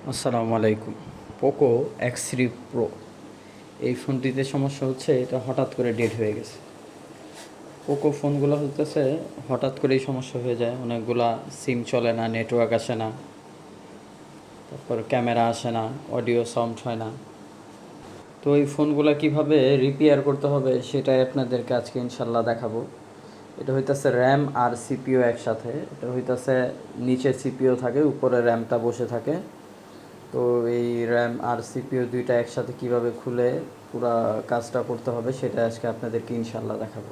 আসসালামু আলাইকুম। Poco X3 pro এই ফোনটিতে সমস্যা হচ্ছে, এটা হঠাৎ করে ডেড হয়ে গেছে। পোকো ফোনগুলো হতেছে হঠাৎ করেই সমস্যা হয়ে যায়, অনেকগুলা সিম চলে না, নেটওয়ার্ক আসে না, তারপর ক্যামেরা আসে না, অডিও সাউন্ড হয় না। তো এই ফোনগুলো কিভাবে রিপেয়ার করতে হবে সেটাই আপনাদেরকে আজকে ইনশাল্লাহ দেখাবো। এটা হইতেছে র্যাম আর সিপিইউ একসাথে। এটা হইতেছে নিচে সিপিইউ থাকে, উপরে র্যামটা বসে থাকে। তো এই র্যাম আর সিপিইউ দুইটা একসাথে কিভাবে খুলে পুরা কাজটা করতে হবে সেটা আজকে আপনাদেরকে ইনশাল্লাহ দেখাবো।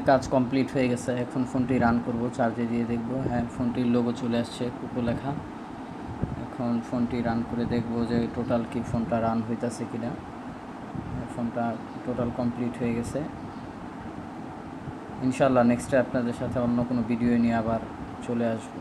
কাজ কমপ্লিট হয়ে গেছে। এখন ফোনটি রান করব, চার্জে দিয়ে দেখব। হ্যাঁ, ফোনটির লোগো চলে আসছে, পোকো লেখা। এখন ফোনটি রান করে দেখব যে টোটাল কি ফোনটা রান হইতেছে কিনা। ফোনটা টোটাল কমপ্লিট হয়ে গেছে। ইনশাআল্লাহ নেক্সটে আপনাদের সাথে অন্য কোনো ভিডিও নিয়ে আবার চলে আসবো।